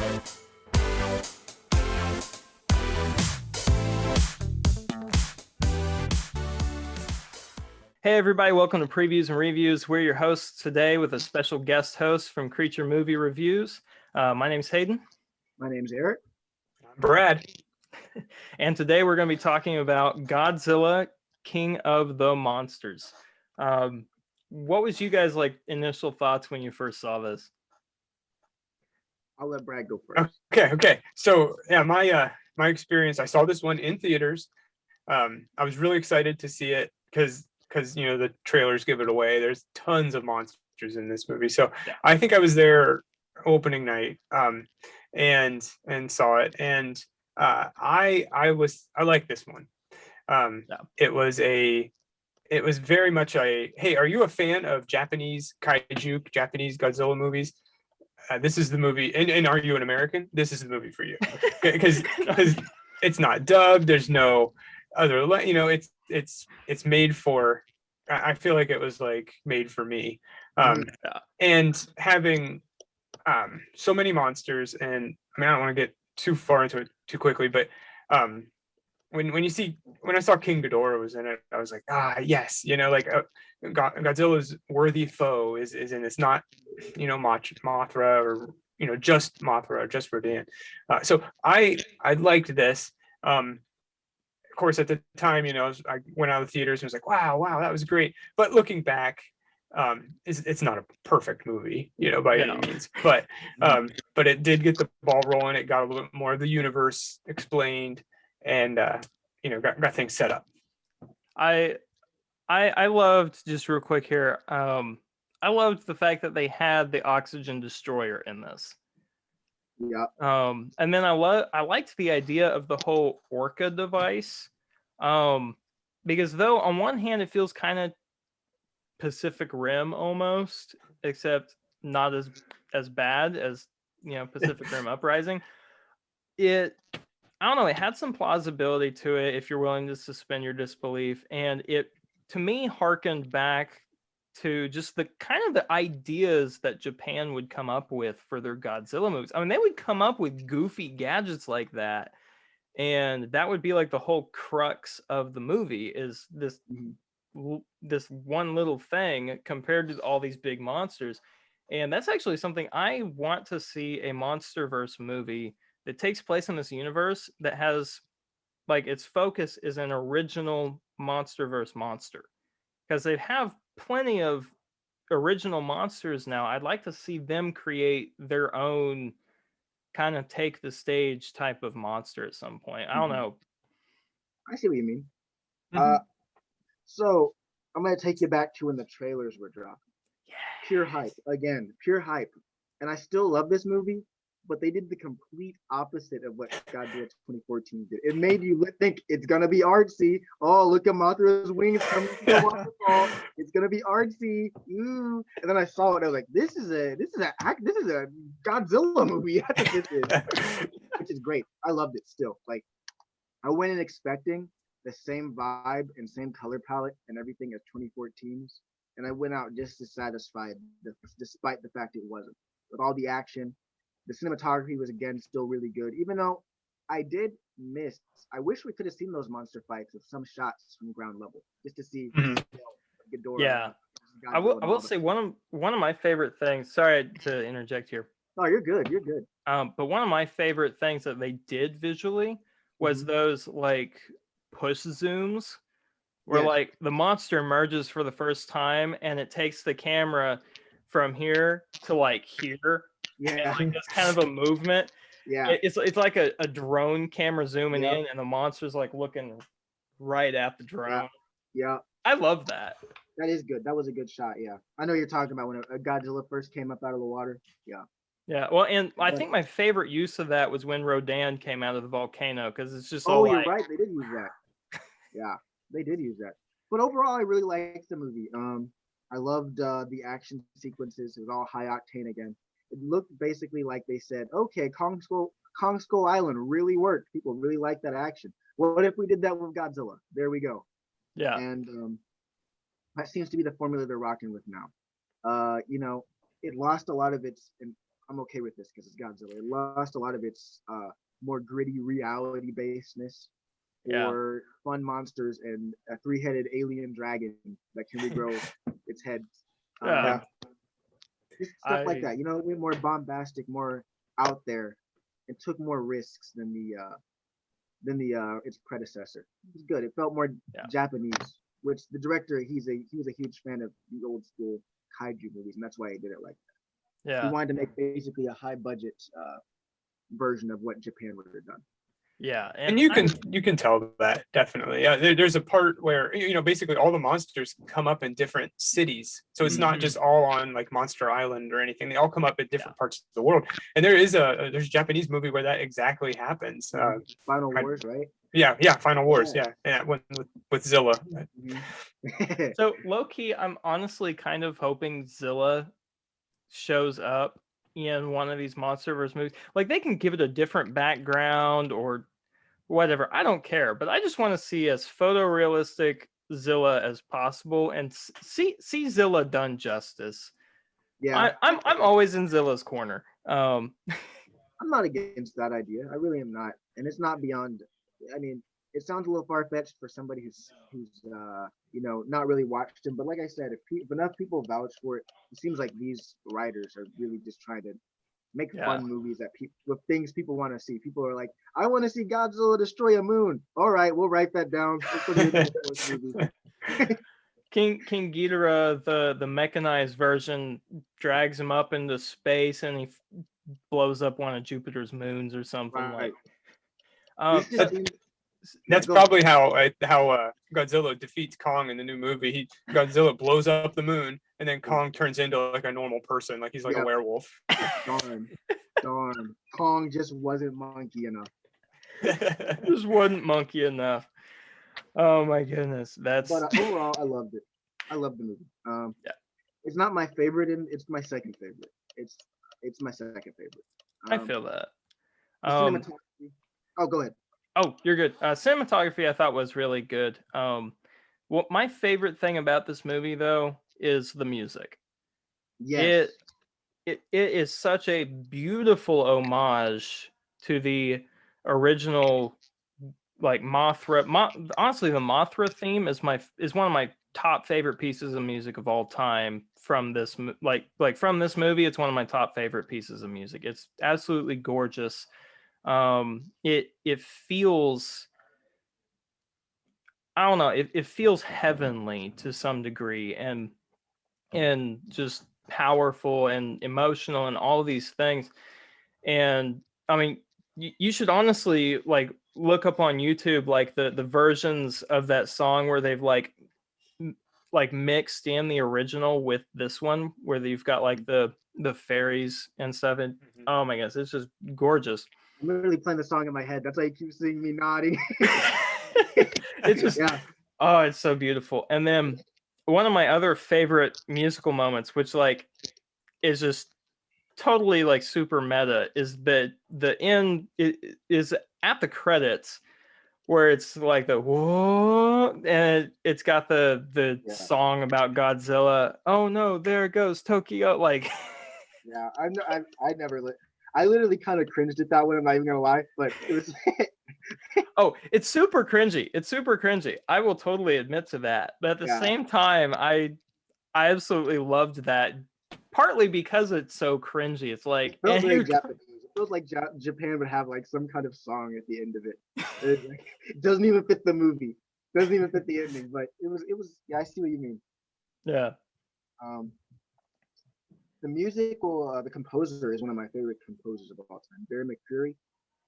Hey everybody, welcome to Previews and Reviews. We're your hosts today with a special guest host from Creature Movie Reviews. My name's Hayden. My name's Eric. I'm Brad. And today we're going to be talking about Godzilla, King of the Monsters. What was you guys' initial thoughts when you first saw this? I'll let Brad go first. Okay. So yeah, my experience, I saw this one in theaters. I was really excited to see it because the trailers give it away. There's tons of monsters in this movie. So yeah. I think I was there opening night and saw it, and I like this one. It was very much hey, are you a fan of Japanese kaiju, Japanese Godzilla movies? This is the movie. And are you an American? This is the movie for you, because it's not dubbed. There's no other, it's made for, I feel like it was made for me. And having so many monsters, and I don't want to get too far into it too quickly, but when I saw King Ghidorah was in it, I was like, yes, Godzilla's worthy foe is in this, not Mothra or just Mothra or just Rodan. So I liked this. Of course, at the time, I went out of the theaters and was like, wow, that was great. But looking back, it's not a perfect movie, by any means. But it did get the ball rolling. It got a little bit more of the universe explained, and got things set up. I loved, just real quick here, I loved the fact that they had the oxygen destroyer in this. Yeah. And then I liked the idea of the whole orca device, because though on one hand it feels kind of Pacific Rim almost, except not as bad as Pacific Rim Uprising. I don't know, it had some plausibility to it if you're willing to suspend your disbelief, and it to me harkened back to just the kind of the ideas that Japan would come up with for their Godzilla movies. I mean, they would come up with goofy gadgets like that, and that would be the whole crux of the movie, is this one little thing compared to all these big monsters. And that's actually something I want to see, a MonsterVerse movie that takes place in this universe that has its focus is an original MonsterVerse monster, because they have plenty of original monsters now. I'd like to see them create their own kind of take the stage type of monster at some point. I don't know. I see what you mean. So I'm going to take you back to when the trailers were dropping. Yeah. Pure hype. And I still love this movie, but they did the complete opposite of what Godzilla 2014 did. It made you think it's going to be artsy. Oh, look at Mothra's wings coming to the waterfall. It's going to be artsy. Ooh. And then I saw it. I was like, this is a Godzilla movie. That's what this is. Which is great. I loved it still. I went in expecting the same vibe and same color palette and everything as 2014's. And I went out just as satisfied, despite the fact it wasn't. With all the action, the cinematography was, again, still really good. Even though I did miss, I wish we could have seen those monster fights with some shots from ground level, just to see Ghidorah. Yeah. I will say one of my favorite things, sorry to interject here. Oh, you're good. But one of my favorite things that they did visually was those push zooms where the monster emerges for the first time and it takes the camera from here to here. Yeah. And this kind of a movement. Yeah. It's like a drone camera zooming in, and the monster's looking right at the drone. Yeah. I love that. That is good. That was a good shot. Yeah. I know you're talking about when a Godzilla first came up out of the water. Yeah. Yeah. Well, and I think my favorite use of that was when Rodan came out of the volcano, because it's just you're right. They did use that. Yeah, they did use that. But overall, I really liked the movie. I loved the action sequences. It was all high octane again. It looked basically like they said, okay, Kong Skull Island really worked. People really liked that action. What if we did that with Godzilla? There we go. Yeah. And that seems to be the formula they're rocking with now. It lost a lot of its I'm okay with this because it's Godzilla. It lost a lot of its more gritty reality basedness Yeah. or fun monsters and a three-headed alien dragon that can regrow its head. Yeah. Just stuff like I that, way more bombastic, more out there, and took more risks than the its predecessor. It was good. It felt more Yeah. Japanese, which the director he was a huge fan of the old school kaiju movies, and that's why he did it like that. He yeah. wanted to make basically a high budget version of what Japan would have done. Yeah. And you can tell that definitely. Yeah, there's a part where basically all the monsters come up in different cities, so it's not just all on like Monster Island or anything. They all come up at different parts of the world. And there's a Japanese movie where that exactly happens. Final Wars, right? Yeah, Final Wars. Yeah, one with Zilla. So low key, I'm honestly kind of hoping Zilla shows up in one of these MonsterVerse movies. Like they can give it a different background or whatever. I don't care, but I just want to see as photorealistic Zilla as possible and see Zilla done justice. Yeah, I'm always in Zilla's corner. I'm not against that idea. I really am not, and it's not beyond. I mean, it sounds a little far fetched for somebody who's not really watched him. But like I said, if enough people vouch for it, it seems like these writers are really just trying to make fun movies that with things people want to see. People are like, I want to see Godzilla destroy a moon. All right, we'll write that down. We'll put it in the movie. King Ghidorah, the mechanized version, drags him up into space and he blows up one of Jupiter's moons or something Right. That's probably how Godzilla defeats Kong in the new movie. Godzilla blows up the moon, and then Kong turns into like a normal person, like he's like a werewolf. Darn. Kong just wasn't monkey enough. Just wasn't monkey enough. Oh my goodness, But overall, I loved it. I loved the movie. It's not my favorite, and it's my second favorite. It's my second favorite. I feel that. Cinematography. Oh, go ahead. Oh, you're good. Cinematography, I thought was really good. What my favorite thing about this movie, though, is the music. Yes. It is such a beautiful homage to the original, like Mothra. Honestly, the Mothra theme is one of my top favorite pieces of music of all time. From this, from this movie, it's one of my top favorite pieces of music. It's absolutely gorgeous. It feels, I don't know, it feels heavenly to some degree and just powerful and emotional and all these things. And I mean, you should honestly like look up on YouTube like the versions of that song where they've like mixed in the original with this one where you've got like the fairies and stuff. And oh my gosh, it's just gorgeous. I'm literally playing the song in my head. That's why you keep seeing me nodding. It's just oh, it's so beautiful. And then one of my other favorite musical moments, which like is just totally like super meta, is the end is at the credits where it's like the whoa, and it's got the song about Godzilla. Oh no, there goes Tokyo. Like I literally kind of cringed at that one. I'm not even gonna lie, but it was. Oh, it's super cringy. It's super cringy. I will totally admit to that. But at the same time, I absolutely loved that. Partly because it's so cringy. It's like it feels very Japanese. It feels like Japan would have like some kind of song at the end of it. It doesn't even fit the movie. Doesn't even fit the ending. But it was. Yeah, I see what you mean. Yeah. The musical, the composer is one of my favorite composers of all time, Barry McCreary.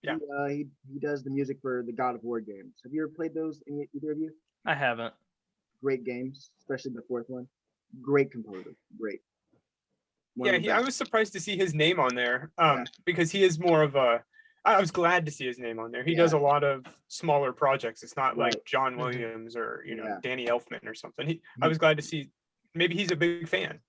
Yeah. He does the music for the God of War games. Have you ever played those? Either of you? I haven't. Great games, especially the fourth one. Great composer. Great. I was surprised to see his name on there because he is more of a. I was glad to see his name on there. He does a lot of smaller projects. It's not like John Williams or Danny Elfman or something. I was glad to see. Maybe he's a big fan.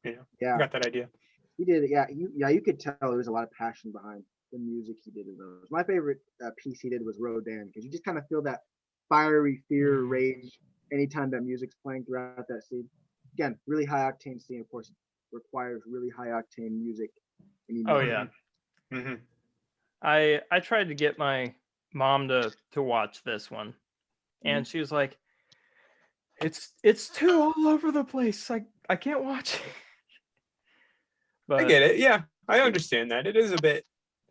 Got that idea. He did. You could tell there was a lot of passion behind the music he did in those. My favorite piece he did was Rodan because you just kind of feel that fiery fear, rage anytime that music's playing throughout that scene. Again, really high octane scene. Of course, requires really high octane music. Oh yeah. Mhm. I tried to get my mom to watch this one, and she was like, it's too all over the place. I can't watch it. I But get it. Yeah, I understand that. It is a bit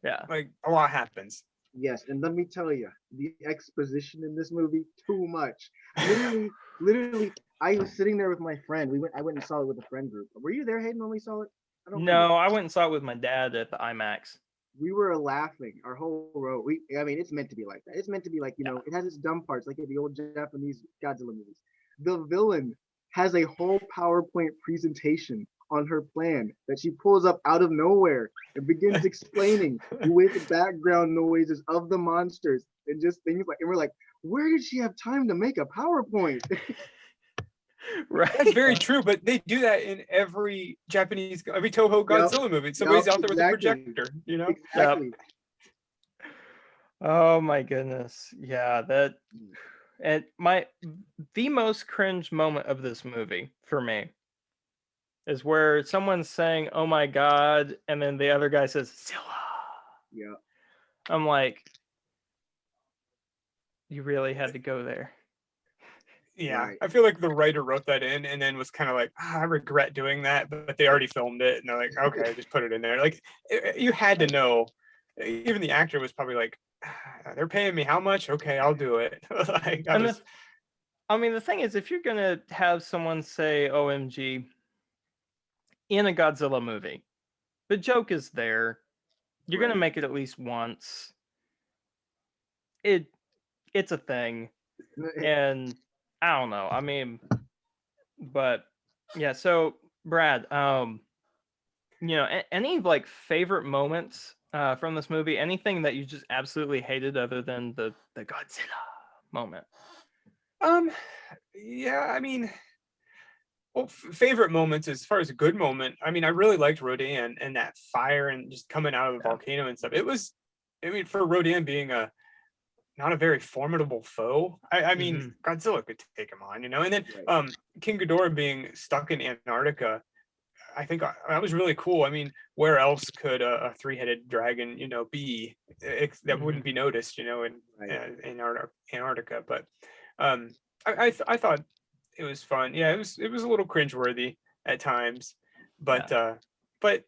yeah. like a lot happens. Yes, and let me tell you, the exposition in this movie, too much. Literally, I was sitting there with my friend. I went and saw it with a friend group. Were you there, Hayden, when we saw it? I don't remember. No, I went and saw it with my dad at the IMAX. We were laughing our whole row. I mean, it's meant to be like that. It's meant to be like, Yeah. it has its dumb parts, like in the old Japanese Godzilla movies. The villain has a whole PowerPoint presentation on her plan that she pulls up out of nowhere and begins explaining with background noises of the monsters and just things like, and we're like, where did she have time to make a PowerPoint? Right. That's very true, but they do that in every Toho Yep, Godzilla movie. Somebody's yep, out there with a projector, you know? exactly. Oh my goodness. Yeah, that and the most cringe moment of this movie for me is where someone's saying, "Oh my god," and then the other guy says, "Zilla." Yeah. I'm like, you really had to go there. Yeah, Right. I feel like the writer wrote that in and then was kind of like, I regret doing that, but they already filmed it, and they're like, okay, just put it in there. Like, you had to know. Even the actor was probably like, they're paying me how much? Okay, I'll do it. Like, And I mean, the thing is, if you're gonna have someone say "OMG" in a Godzilla movie, the joke is there. You're gonna Right. make it at least once. It's a thing, and I don't know. I mean, but yeah. So Brad, any like favorite moments from this movie? Anything that you just absolutely hated other than the Godzilla moment? um, yeah, I mean, well, favorite moments as far as a good moment. I mean, I really liked Rodan and that fire and just coming out of the Yeah. volcano and stuff. It was, I mean, for Rodan being a not a very formidable foe. I mean, Mhm. Godzilla could take him on, you know. And then Right. King Ghidorah being stuck in Antarctica, I think that was really cool. I mean, where else could a three-headed dragon, be that Mhm. wouldn't be noticed, Right. in Antarctica? But um, I thought it was fun. Yeah, it was a little cringeworthy at times, Yeah. but uh, Such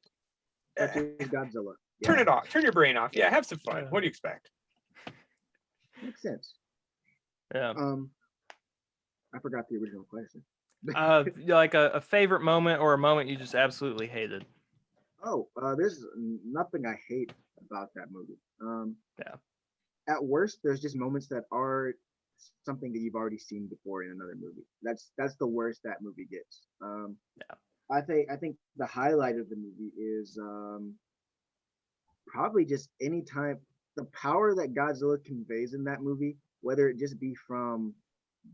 as Godzilla. turn Yeah. it off, turn your brain off. Yeah, have some fun. Yeah. What do you expect? Makes sense. Yeah. Um, I forgot the original question. Like a favorite moment or a moment you just absolutely hated. Oh, there's nothing I hate about that movie. Yeah. At worst, there's just moments that are something that you've already seen before in another movie. That's the worst that movie gets. Yeah. I think the highlight of the movie is probably just any time the power that Godzilla conveys in that movie, whether it just be from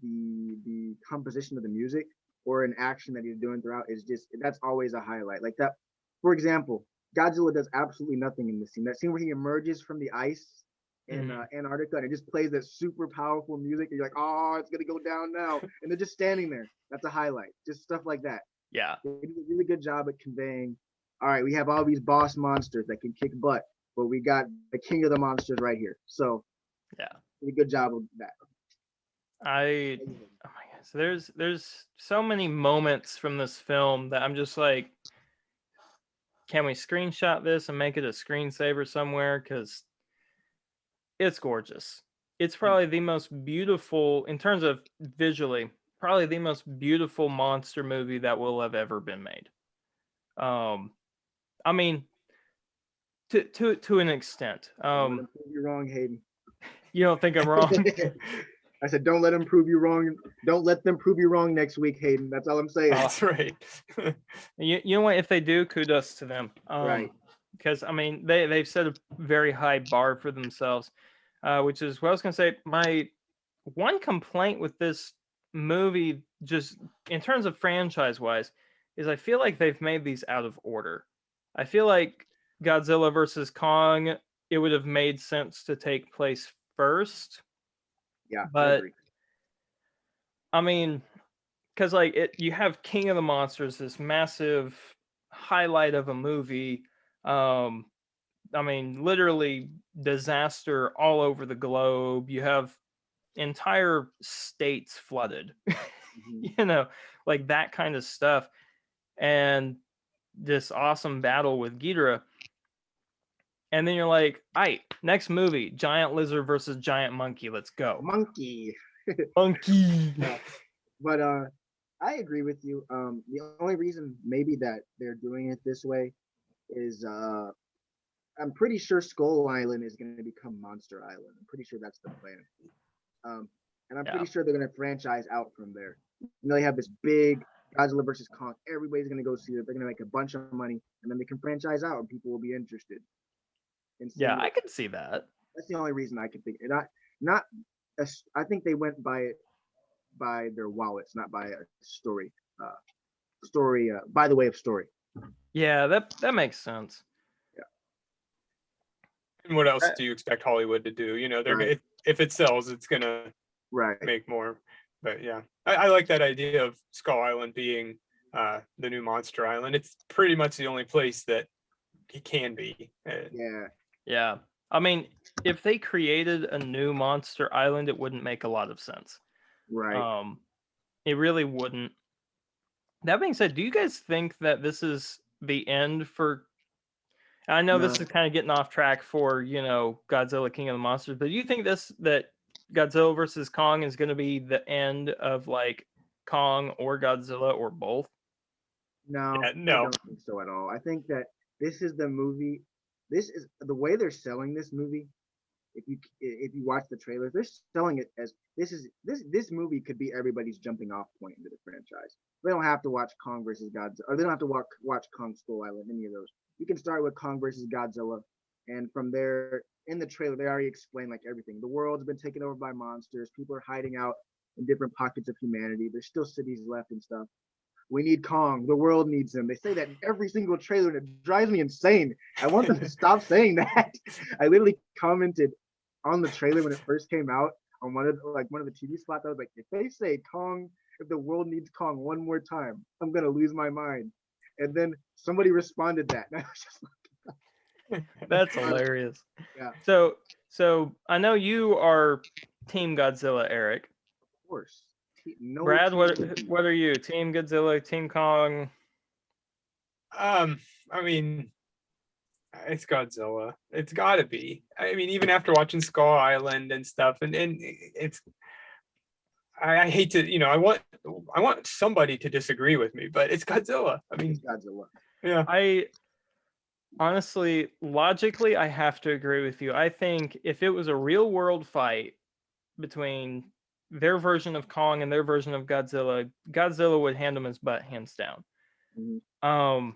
the composition of the music or an action that he's doing throughout, is just that's always a highlight. Like that, for example, Godzilla does absolutely nothing in this scene. That scene where he emerges from the ice in Mhm. Antarctica and it just plays that super powerful music, and you're like, oh, it's gonna go down now, and they're just standing there. That's a highlight. Just stuff like that. Yeah. They did a really good job at conveying. All right, we have all these boss monsters that can kick butt, but we got the king of the monsters right here. So, Yeah. did a good job of that. Oh my gosh, there's so many moments from this film that I'm just like, can we screenshot this and make it a screensaver somewhere? Because it's gorgeous. It's probably the most beautiful in terms of visually, probably the most beautiful monster movie that will have ever been made. Um, I mean, to an extent. Don't let them prove you wrong, Hayden. You don't think I'm wrong? I said, don't let them prove you wrong. Don't let them prove you wrong next week, Hayden. That's all I'm saying. That's right. You know what? If they do, kudos to them. Right. Because I mean, they've set a very high bar for themselves, which is what I was gonna say. My one complaint with this movie, just in terms of franchise wise, is I feel like they've made these out of order. I feel like Godzilla versus Kong, it would have made sense to take place first, Yeah, I but agree. I mean, because like you have King of the Monsters, this massive highlight of a movie, um, I mean, literally disaster all over the globe. You have entire states flooded, Mhm. you know, like that kind of stuff. And this awesome battle with Ghidorah. And then you're like, all right, next movie, giant lizard versus giant monkey. Let's go. Monkey. Monkey. Yeah. But I agree with you. The only reason maybe that they're doing it this way is I'm pretty sure Skull Island is going to become Monster Island. I'm pretty sure that's the plan. And I'm Yeah. pretty sure they're going to franchise out from there. They have this big Godzilla versus Kong. Everybody's going to go see it. They're going to make a bunch of money, and then they can franchise out, and people will be interested. And Yeah, same I with, could see that. that's the only reason I can think. Not. I think they went by their wallets, not by a story. By the way of story. Yeah, that makes sense. And what else Uh, do you expect Hollywood to do? They're Right. if it sells, it's gonna Right. make more. But yeah, I like that idea of Skull Island being the new Monster Island. It's pretty much the only place that it can be. Yeah. Yeah. I mean, if they created a new Monster Island, it wouldn't make a lot of sense. Right. It really wouldn't. That being said, do you guys think that this is the end for? I know this No. is kind of getting off track for, Godzilla King of the Monsters, but do you think that Godzilla versus Kong is going to be the end of like Kong or Godzilla or both? No, Yeah, I no. don't think so at all. I think that this is the movie. This is the way they're selling this movie. If you watch the trailers, they're selling it as this movie could be everybody's jumping off point into the franchise. They don't have to watch Kong versus Godzilla, or they don't have to watch Kong Skull Island, any of those. You can start with Kong versus Godzilla, and from there, in the trailer, they already explain like everything. The world's been taken over by monsters. People are hiding out in different pockets of humanity. There's still cities left and stuff. We need Kong. The world needs him. They say that in every single trailer, and it drives me insane. I want them to stop saying that. I literally commented on the trailer when it first came out on one of the TV spots. I was like, if they say Kong, if the world needs Kong one more time, I'm gonna lose my mind. And then somebody responded that, and I was just like, That's hilarious. yeah, So I know you are Team Godzilla, Eric. of course. No Brad, what team. what are you? Team Godzilla, Team Kong? I mean, it's Godzilla. It's got to be. I mean, even after watching Skull Island and stuff, and it's. I hate to, I want somebody to disagree with me, but it's Godzilla. I It's mean, Godzilla. yeah. I honestly, logically, I have to agree with you. I think if it was a real world fight between their version of Kong and their version of Godzilla, Godzilla would hand them his butt hands down. Mhm.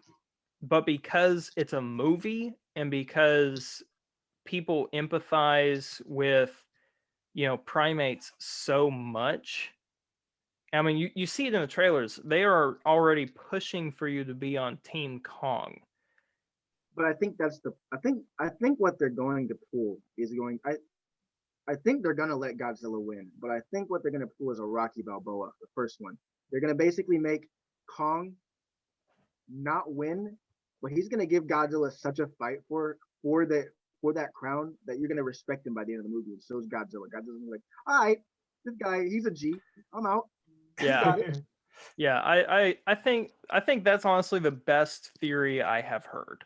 But because it's a movie and because people empathize with, primates so much. I mean, you see it in the trailers. They are already pushing for you to be on Team Kong. But I think I think what they're going to pull is going. I think they're gonna let Godzilla win, but I think what they're gonna pull is a Rocky Balboa, the first one. They're gonna basically make Kong not win, but he's gonna give Godzilla such a fight for that crown that you're gonna respect him by the end of the movie. And so is Godzilla. Godzilla's gonna be like, all right, this guy, he's a G. I'm out. Yeah. Yeah, I think that's honestly the best theory I have heard.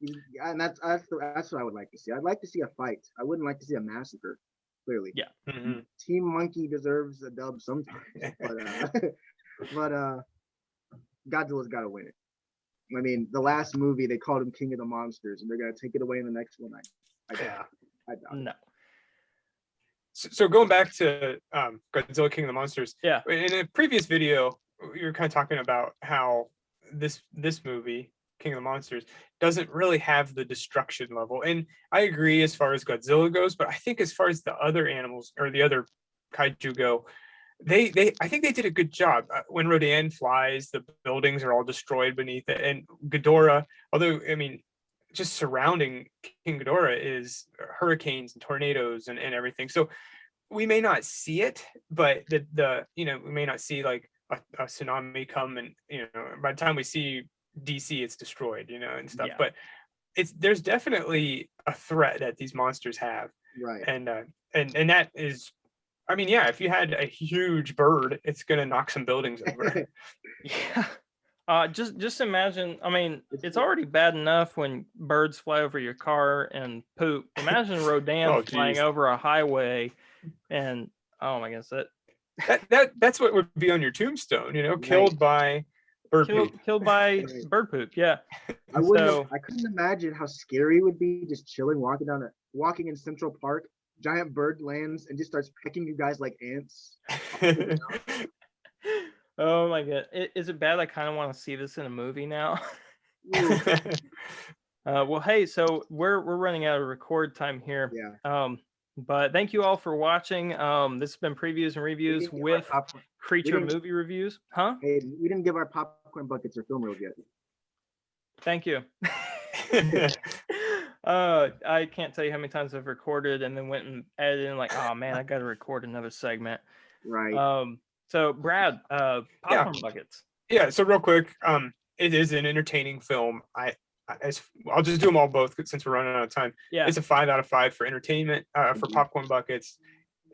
Yeah, and that's what I would like to see. I'd like to see a fight. I wouldn't like to see a massacre. Clearly, Yeah. Mhm. Team Monkey deserves a dub sometimes, but Godzilla's got to win it. I mean, the last movie they called him King of the Monsters, and they're gonna take it away in the next one. Yeah. I doubt it. No. So going back to Godzilla King of the Monsters, Yeah. in a previous video, you were kind of talking about how this movie, King of the Monsters, doesn't really have the destruction level. And I agree as far as Godzilla goes, but I think as far as the other animals or the other kaiju go, they I think they did a good job. When Rodan flies, the buildings are all destroyed beneath it, and Ghidorah, although I mean, just surrounding King Ghidorah is hurricanes and tornadoes and everything. So we may not see it, but we may not see like a tsunami come, and by the time we see DC, it's destroyed, and stuff. Yeah. But there's definitely a threat that these monsters have, Right. and that is, I mean, yeah, if you had a huge bird, it's gonna knock some buildings over. Yeah. Just imagine. I mean, It's it's already bad enough when birds fly over your car and poop. Imagine Rodan Oh, flying geez. over a highway, and oh my goodness, That's what would be on your tombstone, right. killed by bird poop. killed by Right. bird poop. Yeah. I So couldn't imagine how scary it would be just chilling, walking in Central Park. Giant bird lands and just starts pecking you guys like ants. oh my god, is it bad? I kind of want to see this in a movie now. Ooh, Well, hey, so we're running out of record time here. yeah. But thank you all for watching. This has been previews and We reviews didn't give our with popcorn. We Creature didn't. movie reviews, huh? Hey, we didn't give our popcorn buckets or film reels yet. Thank you. I can't tell you how many times I've recorded and then went and edited and like, oh man, I got to record another segment. Right. So Brad, Yeah. popcorn buckets. Yeah, so real quick, it is an entertaining film. I'll just do them all both since we're running out of time. Yeah. It's a 5 out of 5 for entertainment. For popcorn buckets,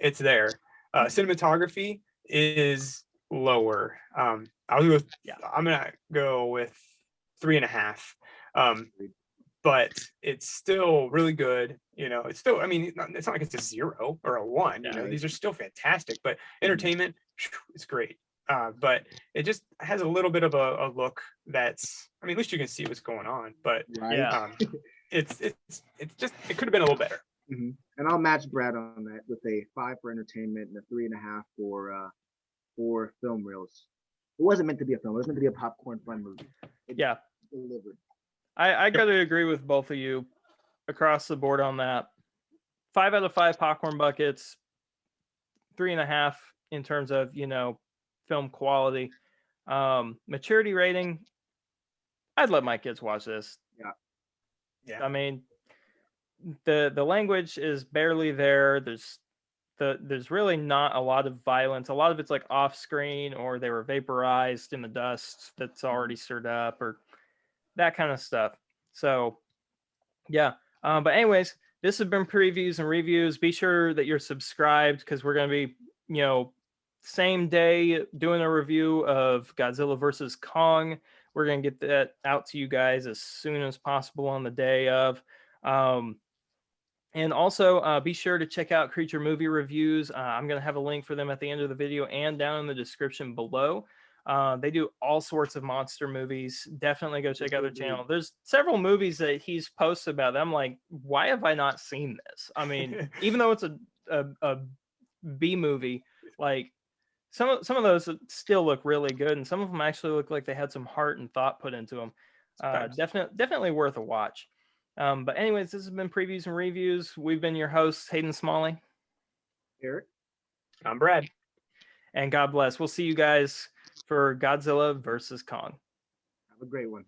it's there. Cinematography is lower. I'm gonna go with 3.5. But it's still really good. It's still, I mean, it's not like it's a 0 or a 1. Yeah. These are still fantastic. But entertainment, it's great. But it just has a little bit of a look that's, I mean, at least you can see what's going on. But Right. Yeah. it's just, it could have been a little better. Mhm. And I'll match Brad on that with a 5 for entertainment and a 3.5 for film reels. It wasn't meant to be a film. It was meant to be a popcorn fun movie. It Yeah. delivered. I got to agree with both of you across the board on that. 5 out of 5 popcorn buckets, 3.5 in terms of, film quality. Maturity rating, I'd let my kids watch this. Yeah. I mean, the language is barely there. There's really not a lot of violence. A lot of it's like off screen, or they were vaporized in the dust that's already stirred up, or that kind of stuff. So yeah. But anyways, this has been previews and reviews. Be sure that you're subscribed, because we're going to be, same day doing a review of Godzilla versus Kong. We're going to get that out to you guys as soon as possible on the day of. And also be sure to check out Creature Movie Reviews. I'm going to have a link for them at the end of the video and down in the description below. They do all sorts of monster movies. Definitely go check out their channel. There's several movies that he's posted about that I'm like, why have I not seen this? I mean, even though it's a B movie, like some of those still look really good, and some of them actually look like they had some heart and thought put into them. Definitely worth a watch. But anyways, this has been previews and reviews. We've been your hosts, Hayden Smalley. Eric? I'm Brad. And God bless. We'll see you guys for Godzilla versus Kong. Have a great one.